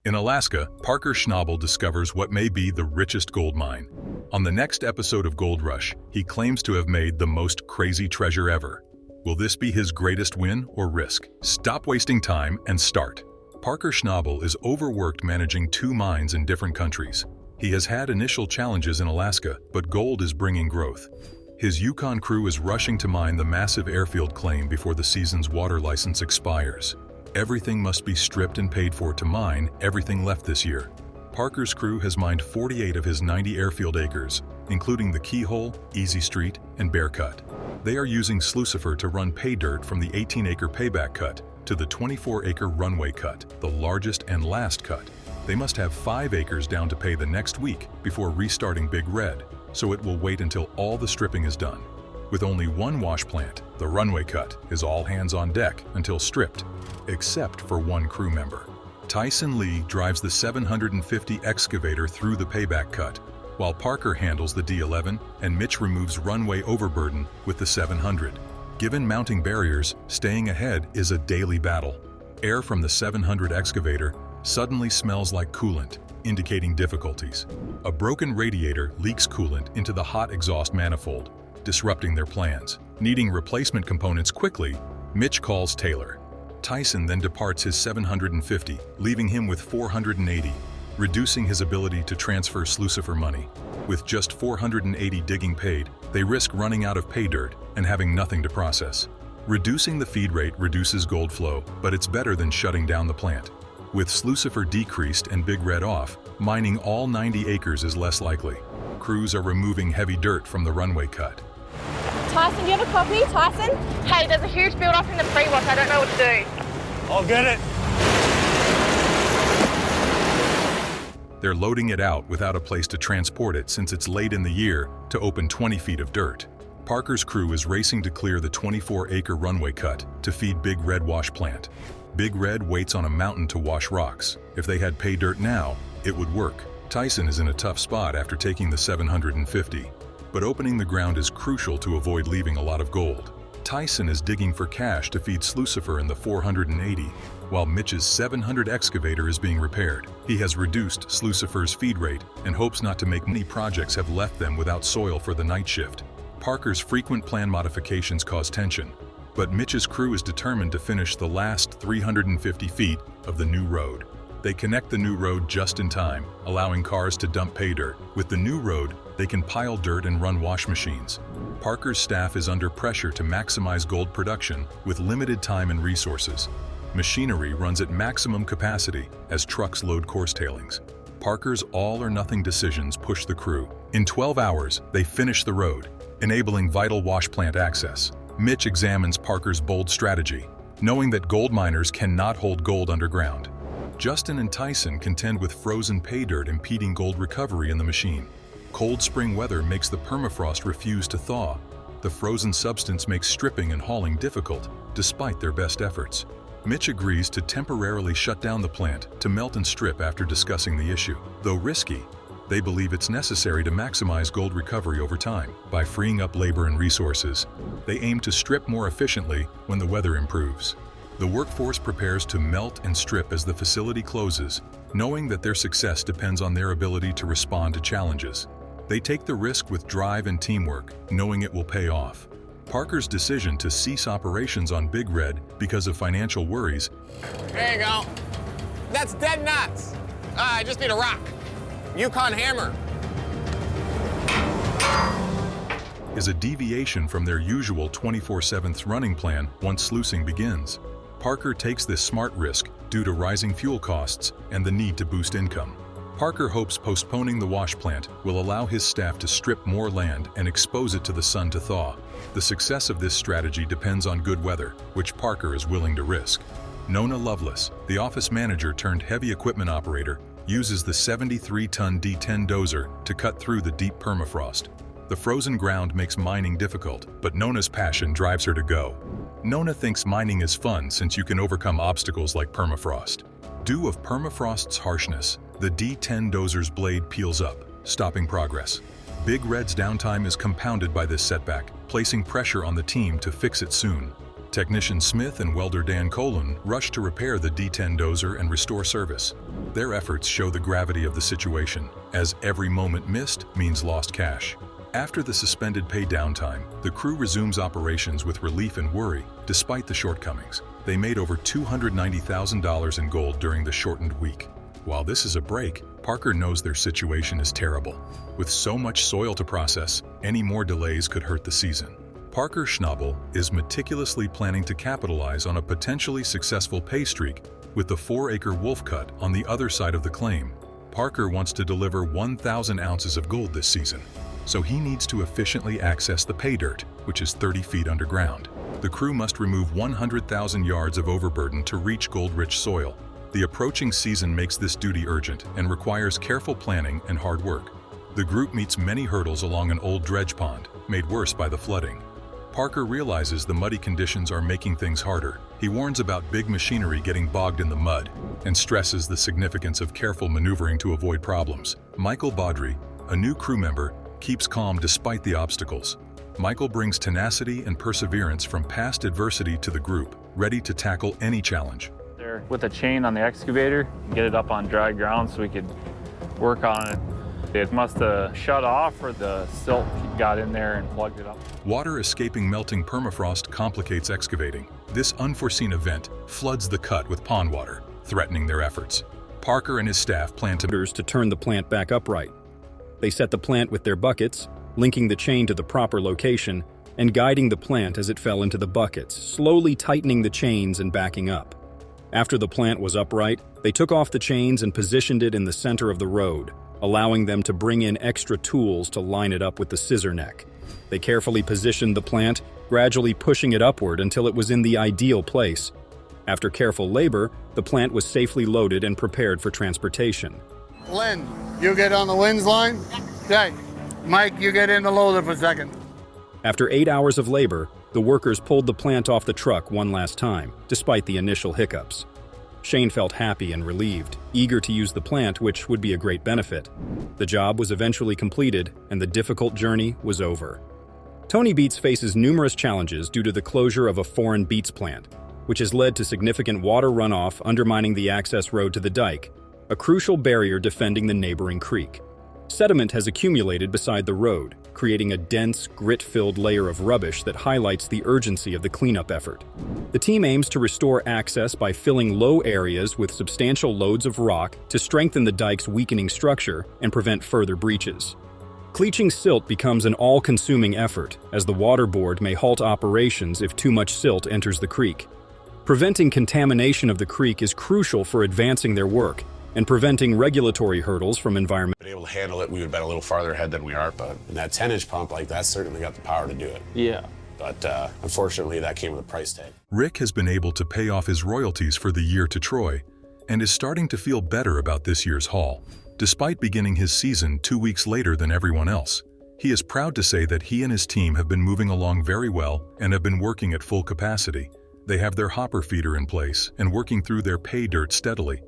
In Alaska, Parker Schnabel discovers what may be the richest gold mine. On the next episode of Gold Rush, he claims to have made the most crazy treasure ever. Will this be his greatest win or risk? Stop wasting time and start. Parker Schnabel is overworked managing 2 mines in different countries. He has had initial challenges in Alaska, but gold is bringing growth. His Yukon crew is rushing to mine the massive airfield claim before the season's water license expires. Everything must be stripped and paid for to mine everything left this year. Parker's crew has mined 48 of his 90 airfield acres, including the Keyhole, Easy Street, and Bear Cut. They are using Slucifer to run pay dirt from the 18-acre payback cut to the 24-acre runway cut, the largest and last cut. They must have 5 acres down to pay the next week before restarting Big Red, so it will wait until all the stripping is done. With only 1 wash plant, the runway cut is all hands on deck until stripped, except for 1 crew member. Tyson Lee drives the 750 excavator through the payback cut, while Parker handles the D11 and Mitch removes runway overburden with the 700. Given mounting barriers, staying ahead is a daily battle. Air from the 700 excavator suddenly smells like coolant, indicating difficulties. A broken radiator leaks coolant into the hot exhaust manifold, disrupting their plans. Needing replacement components quickly, Mitch calls Taylor. Tyson then departs his 750, leaving him with 480, reducing his ability to transfer Slucifer money. With just 480 digging paid, they risk running out of pay dirt and having nothing to process. Reducing the feed rate reduces gold flow, but it's better than shutting down the plant. With Slucifer decreased and Big Red off, mining all 90 acres is less likely. Crews are removing heavy dirt from the runway cut. Tyson, do you have a copy? Tyson? Hey, there's a huge build-up in the pre-wash. I don't know what to do. I'll get it. They're loading it out without a place to transport it since it's late in the year to open 20 feet of dirt. Parker's crew is racing to clear the 24-acre runway cut to feed Big Red wash plant. Big Red waits on a mountain to wash rocks. If they had pay dirt now, it would work. Tyson is in a tough spot after taking the 750. But opening the ground is crucial to avoid leaving a lot of gold. Tyson is digging for cash to feed Slucifer in the 480, while Mitch's 700 excavator is being repaired. He has reduced Slucifer's feed rate and hopes not to make many projects have left them without soil for the night shift. Parker's frequent plan modifications cause tension, but Mitch's crew is determined to finish the last 350 feet of the new road. They connect the new road just in time, allowing cars to dump pay dirt. With the new road, they can pile dirt and run wash machines. Parker's staff is under pressure to maximize gold production with limited time and resources. Machinery runs at maximum capacity as trucks load coarse tailings. Parker's all-or-nothing decisions push the crew. In 12 hours, they finish the road, enabling vital wash plant access. Mitch examines Parker's bold strategy, knowing that gold miners cannot hold gold underground. Justin and Tyson contend with frozen pay dirt impeding gold recovery in the machine. Cold spring weather makes the permafrost refuse to thaw. The frozen substance makes stripping and hauling difficult, despite their best efforts. Mitch agrees to temporarily shut down the plant to melt and strip after discussing the issue. Though risky, they believe it's necessary to maximize gold recovery over time. By freeing up labor and resources, they aim to strip more efficiently when the weather improves. The workforce prepares to melt and strip as the facility closes, knowing that their success depends on their ability to respond to challenges. They take the risk with drive and teamwork, knowing it will pay off. Parker's decision to cease operations on Big Red because of financial worries. There you go. That's dead nuts. I just need a rock. Yukon hammer. Is a deviation from their usual 24/7 running plan once sluicing begins. Parker takes this smart risk due to rising fuel costs and the need to boost income. Parker hopes postponing the wash plant will allow his staff to strip more land and expose it to the sun to thaw. The success of this strategy depends on good weather, which Parker is willing to risk. Nona Lovelace, the office manager turned heavy equipment operator, uses the 73-ton D10 dozer to cut through the deep permafrost. The frozen ground makes mining difficult, but Nona's passion drives her to go. Nona thinks mining is fun since you can overcome obstacles like permafrost. Due of permafrost's harshness, the D10 dozer's blade peels up, stopping progress. Big Red's downtime is compounded by this setback, placing pressure on the team to fix it soon. Technician Smith and welder Dan Colon rush to repair the D10 dozer and restore service. Their efforts show the gravity of the situation, as every moment missed means lost cash. After the suspended pay downtime, the crew resumes operations with relief and worry, despite the shortcomings. They made over $290,000 in gold during the shortened week. While this is a break, Parker knows their situation is terrible. With so much soil to process, any more delays could hurt the season. Parker Schnabel is meticulously planning to capitalize on a potentially successful pay streak with the 4-acre wolf cut on the other side of the claim. Parker wants to deliver 1,000 ounces of gold this season, so he needs to efficiently access the pay dirt, which is 30 feet underground. The crew must remove 100,000 yards of overburden to reach gold-rich soil. The approaching season makes this duty urgent and requires careful planning and hard work. The group meets many hurdles along an old dredge pond, made worse by the flooding. Parker realizes the muddy conditions are making things harder. He warns about big machinery getting bogged in the mud and stresses the significance of careful maneuvering to avoid problems. Michael Baudry, a new crew member, keeps calm despite the obstacles. Michael brings tenacity and perseverance from past adversity to the group, ready to tackle any challenge. There with a chain on the excavator, get it up on dry ground so we could work on it. It must have shut off or the silt got in there and plugged it up. Water escaping melting permafrost complicates excavating. This unforeseen event floods the cut with pond water, threatening their efforts. Parker and his staff plan to turn the plant back upright. They set the plant with their buckets, linking the chain to the proper location and guiding the plant as it fell into the buckets, slowly tightening the chains and backing up. After the plant was upright, they took off the chains and positioned it in the center of the road, allowing them to bring in extra tools to line it up with the scissor neck. They carefully positioned the plant, gradually pushing it upward until it was in the ideal place. After careful labor, the plant was safely loaded and prepared for transportation. Lynn, you get on the Lynn's line? Okay. Mike, you get in the loader for a second. After 8 hours of labor, the workers pulled the plant off the truck one last time, despite the initial hiccups. Shane felt happy and relieved, eager to use the plant, which would be a great benefit. The job was eventually completed, and the difficult journey was over. Tony Beets faces numerous challenges due to the closure of a foreign beets plant, which has led to significant water runoff undermining the access road to the dike, a crucial barrier defending the neighboring creek. Sediment has accumulated beside the road, creating a dense, grit-filled layer of rubbish that highlights the urgency of the cleanup effort. The team aims to restore access by filling low areas with substantial loads of rock to strengthen the dike's weakening structure and prevent further breaches. Cleaching silt becomes an all-consuming effort, as the water board may halt operations if too much silt enters the creek. Preventing contamination of the creek is crucial for advancing their work and preventing regulatory hurdles from environment. Been able to handle it, we would have been a little farther ahead than we are, but in that 10-inch pump, that's certainly got the power to do it. Yeah. But unfortunately, that came with a price tag. Rick has been able to pay off his royalties for the year to Troy and is starting to feel better about this year's haul. Despite beginning his season 2 weeks later than everyone else, he is proud to say that he and his team have been moving along very well and have been working at full capacity. They have their hopper feeder in place and working through their pay dirt steadily.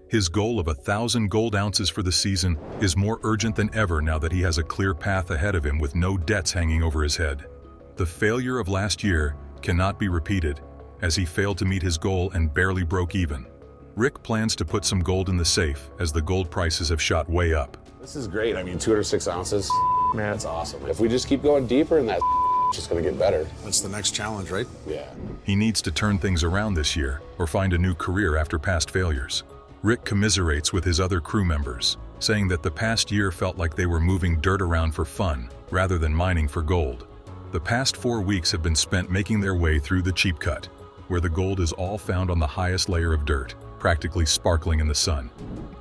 His goal of 1,000 gold ounces for the season is more urgent than ever now that he has a clear path ahead of him with no debts hanging over his head. The failure of last year cannot be repeated, as he failed to meet his goal and barely broke even. Rick plans to put some gold in the safe as the gold prices have shot way up. This is great. I mean, 206 ounces, Man, that's awesome. If we just keep going deeper, and that's just going to get better. That's the next challenge, right? Yeah. He needs to turn things around this year or find a new career after past failures. Rick commiserates with his other crew members, saying that the past year felt like they were moving dirt around for fun rather than mining for gold. The past 4 weeks have been spent making their way through the cheap cut, where the gold is all found on the highest layer of dirt, practically sparkling in the sun.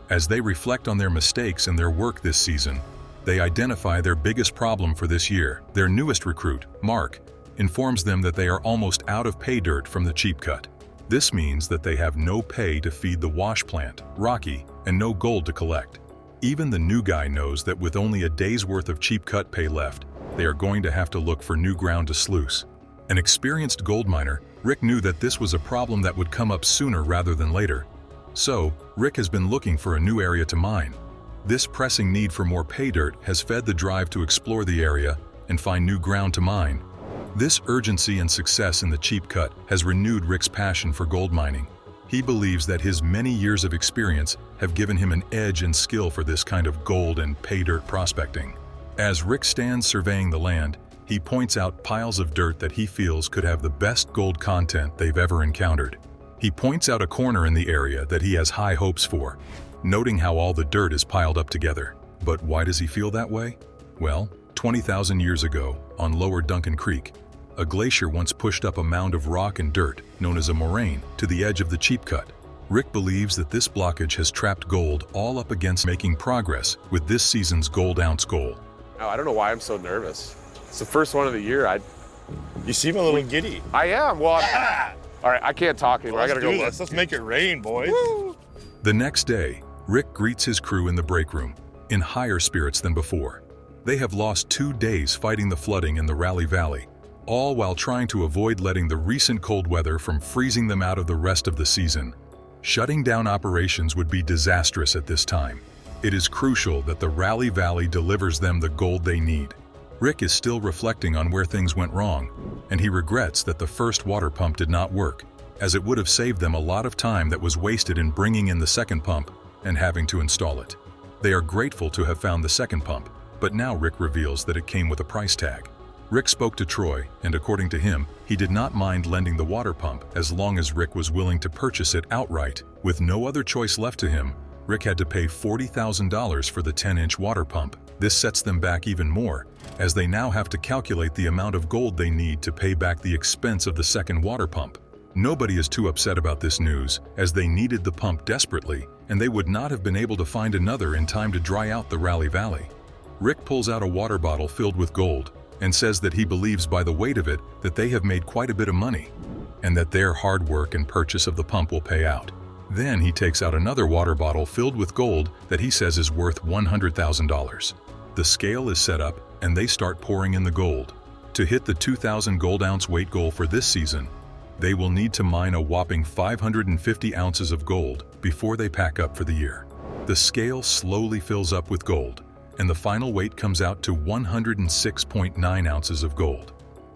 As they reflect on their mistakes and their work this season, they identify their biggest problem for this year. Their newest recruit, Mark, informs them that they are almost out of pay dirt from the cheap cut. This means that they have no pay to feed the wash plant, Rocky, and no gold to collect. Even the new guy knows that with only a day's worth of cheap cut pay left, they are going to have to look for new ground to sluice. An experienced gold miner, Rick knew that this was a problem that would come up sooner rather than later. So, Rick has been looking for a new area to mine. This pressing need for more pay dirt has fed the drive to explore the area and find new ground to mine. This urgency and success in the cheap cut has renewed Rick's passion for gold mining. He believes that his many years of experience have given him an edge and skill for this kind of gold and pay dirt prospecting. As Rick stands surveying the land, he points out piles of dirt that he feels could have the best gold content they've ever encountered. He points out a corner in the area that he has high hopes for, noting how all the dirt is piled up together. But why does he feel that way? Well, 20,000 years ago, on Lower Duncan Creek, a glacier once pushed up a mound of rock and dirt, known as a moraine, to the edge of the cheap cut. Rick believes that this blockage has trapped gold all up against making progress with this season's gold ounce goal. I don't know why I'm so nervous. It's the first one of the year. You seem a little giddy. I am. Well, all right, I can't talk anymore. I gotta go. Let's make it rain, boys. Woo. The next day, Rick greets his crew in the break room, in higher spirits than before. They have lost 2 days fighting the flooding in the Raleigh Valley, all while trying to avoid letting the recent cold weather from freezing them out of the rest of the season. Shutting down operations would be disastrous at this time. It is crucial that the Raleigh Valley delivers them the gold they need. Rick is still reflecting on where things went wrong, and he regrets that the first water pump did not work, as it would have saved them a lot of time that was wasted in bringing in the second pump and having to install it. They are grateful to have found the second pump, but now Rick reveals that it came with a price tag. Rick spoke to Troy, and according to him, he did not mind lending the water pump as long as Rick was willing to purchase it outright. With no other choice left to him, Rick had to pay $40,000 for the 10-inch water pump. This sets them back even more, as they now have to calculate the amount of gold they need to pay back the expense of the second water pump. Nobody is too upset about this news, as they needed the pump desperately, and they would not have been able to find another in time to dry out the Raleigh Valley. Rick pulls out a water bottle filled with gold and says that he believes by the weight of it that they have made quite a bit of money, and that their hard work and purchase of the pump will pay out. Then he takes out another water bottle filled with gold that he says is worth $100,000. The scale is set up, and they start pouring in the gold. To hit the 2,000 gold ounce weight goal for this season, they will need to mine a whopping 550 ounces of gold before they pack up for the year. The scale slowly fills up with gold, and the final weight comes out to 106.9 ounces of gold.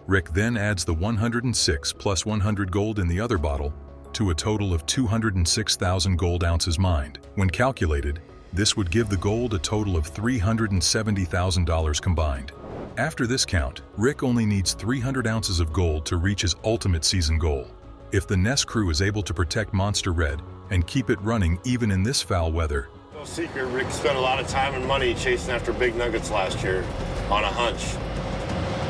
Rick then adds the 106 plus 100 gold in the other bottle to a total of 206,000 gold ounces mined. When calculated, this would give the gold a total of $370,000 combined. After this count, Rick only needs 300 ounces of gold to reach his ultimate season goal. If the Nest crew is able to protect Monster Red and keep it running even in this foul weather, No secret, Rick spent a lot of time and money chasing after big nuggets last year on a hunch.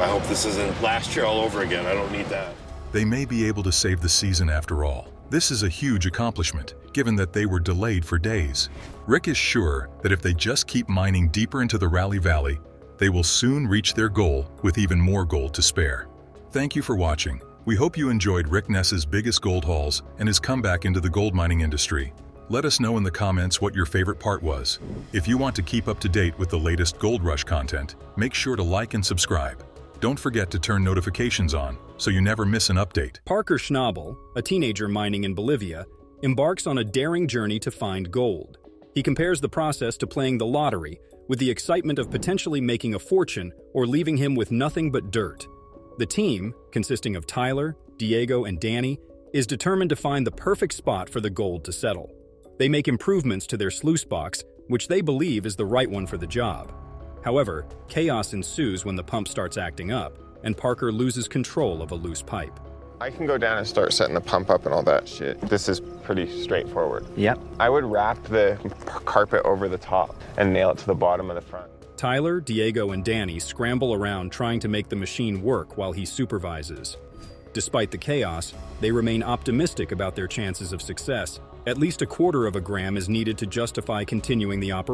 I hope this isn't last year all over again. I don't need that. they may be able to save the season after all. This is a huge accomplishment, given that they were delayed for days. Rick is sure that if they just keep mining deeper into the Raleigh Valley, they will soon reach their goal with even more gold to spare. Thank you for watching. We hope you enjoyed Rick Ness's biggest gold hauls and his comeback into the gold mining industry. Let us know in the comments what your favorite part was. If you want to keep up to date with the latest Gold Rush content, make sure to like and subscribe. Don't forget to turn notifications on so you never miss an update. Parker Schnabel, a teenager mining in Bolivia, embarks on a daring journey to find gold. He compares the process to playing the lottery, with the excitement of potentially making a fortune or leaving him with nothing but dirt. The team, consisting of Tyler, Diego, and Danny, is determined to find the perfect spot for the gold to settle. They make improvements to their sluice box, which they believe is the right one for the job. However, chaos ensues when the pump starts acting up, and Parker loses control of a loose pipe. I can go down and start setting the pump up and all that shit. This is pretty straightforward. Yep. I would wrap the carpet over the top and nail it to the bottom of the front. Tyler, Diego, and Danny scramble around trying to make the machine work while he supervises. Despite the chaos, they remain optimistic about their chances of success. At least 1/4 of a gram is needed to justify continuing the operation.